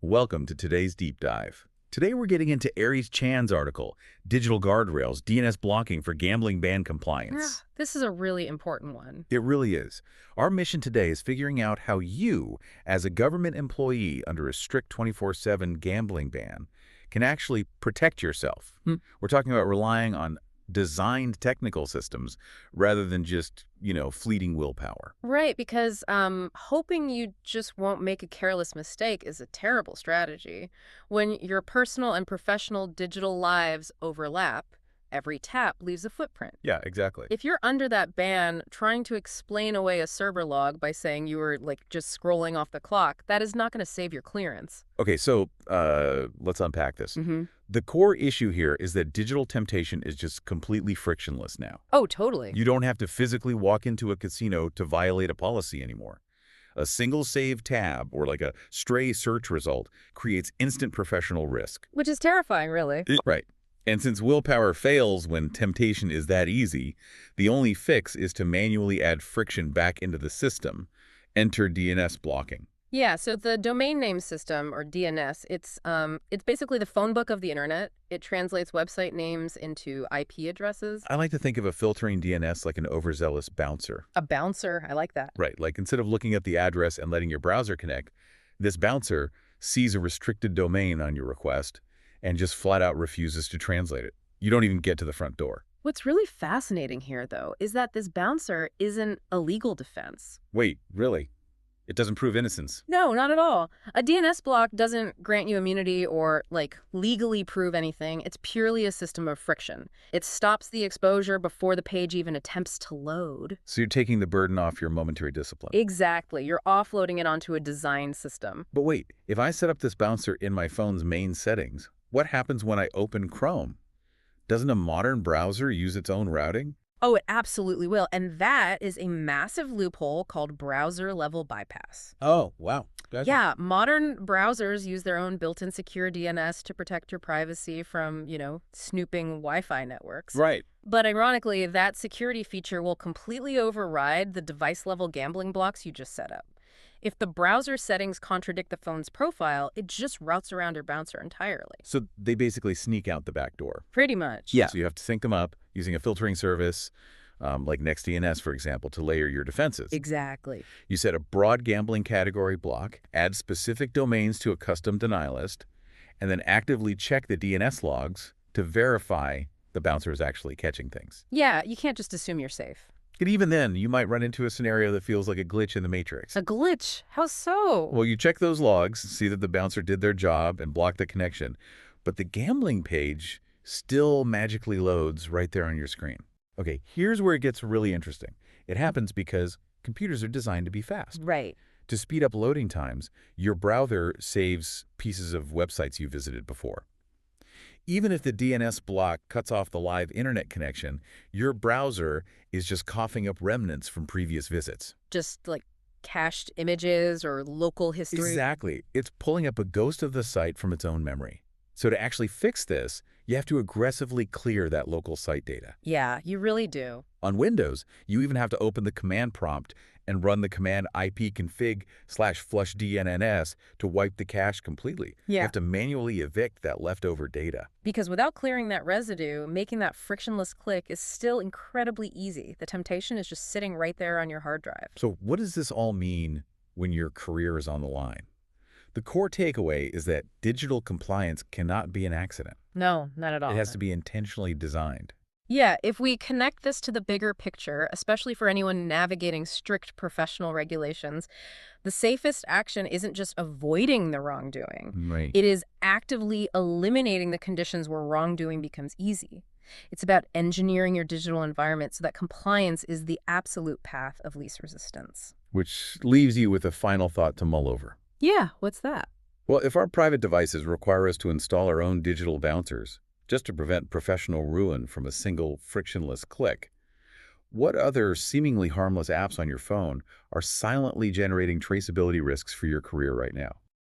Welcome to today's deep dive. Today we're getting into Aries Chan's article, Digital Guardrails, DNS Blocking for Gambling Ban Compliance. This is a really important one. It really is. Our mission today is figuring out how you, as a government employee under a strict 24/7 gambling ban, can actually protect yourself. We're talking about relying on designed technical systems rather than just, fleeting willpower. Right, because hoping you just won't make a careless mistake is a terrible strategy. When your personal and professional digital lives overlap, every tap leaves a footprint. Yeah, exactly. If you're under that ban, trying to explain away a server log by saying you were just scrolling off the clock, that is not going to save your clearance. Okay, so let's unpack this. Mm-hmm. The core issue here is that digital temptation is just completely frictionless now. Oh, totally. You don't have to physically walk into a casino to violate a policy anymore. A single save tab or like a stray search result creates instant professional risk. Which is terrifying, really. Right. And since willpower fails when temptation is that easy, the only fix is to manually add friction back into the system. Enter DNS blocking. Yeah, so the domain name system, or DNS, it's basically the phone book of the internet. It translates website names into IP addresses. I like to think of a filtering DNS like an overzealous bouncer. A bouncer, I like that. Right, like instead of looking at the address and letting your browser connect, this bouncer sees a restricted domain on your request and just flat out refuses to translate it. You don't even get to the front door. What's really fascinating here, though, is that this bouncer isn't a legal defense. Wait, really? It doesn't prove innocence? No, not at all. A DNS block doesn't grant you immunity or, legally prove anything. It's purely a system of friction. It stops the exposure before the page even attempts to load. So you're taking the burden off your momentary discipline. Exactly. You're offloading it onto a design system. But wait, if I set up this bouncer in my phone's main settings, what happens when I open Chrome? Doesn't a modern browser use its own routing? Oh, it absolutely will. And that is a massive loophole called browser-level bypass. Oh, wow. Gotcha. Yeah, modern browsers use their own built-in secure DNS to protect your privacy from, snooping Wi-Fi networks. Right. But ironically, that security feature will completely override the device-level gambling blocks you just set up. If the browser settings contradict the phone's profile, it just routes around your bouncer entirely. So they basically sneak out the back door. Pretty much. Yeah. So you have to sync them up using a filtering service, like NextDNS, for example, to layer your defenses. Exactly. You set a broad gambling category block, add specific domains to a custom denial list, and then actively check the DNS logs to verify the bouncer is actually catching things. Yeah, you can't just assume you're safe. And even then, you might run into a scenario that feels like a glitch in the matrix. A glitch? How so? Well, you check those logs, see that the bouncer did their job, and block the connection. But the gambling page still magically loads right there on your screen. Okay, here's where it gets really interesting. It happens because computers are designed to be fast. Right. To speed up loading times, your browser saves pieces of websites you visited before. Even if the DNS block cuts off the live internet connection, your browser is just coughing up remnants from previous visits. Just cached images or local history. Exactly. It's pulling up a ghost of the site from its own memory. So to actually fix this, you have to aggressively clear that local site data. Yeah, you really do. On Windows, you even have to open the command prompt and run the command ipconfig/flush DNS to wipe the cache completely. Yeah. You have to manually evict that leftover data. Because without clearing that residue, making that frictionless click is still incredibly easy. The temptation is just sitting right there on your hard drive. So what does this all mean when your career is on the line? The core takeaway is that digital compliance cannot be an accident. No, not at all. It has to be intentionally designed. Yeah, if we connect this to the bigger picture, especially for anyone navigating strict professional regulations, the safest action isn't just avoiding the wrongdoing. Right. It is actively eliminating the conditions where wrongdoing becomes easy. It's about engineering your digital environment so that compliance is the absolute path of least resistance. Which leaves you with a final thought to mull over. Yeah, what's that? Well, if our private devices require us to install our own digital bouncers, just to prevent professional ruin from a single frictionless click, what other seemingly harmless apps on your phone are silently generating traceability risks for your career right now?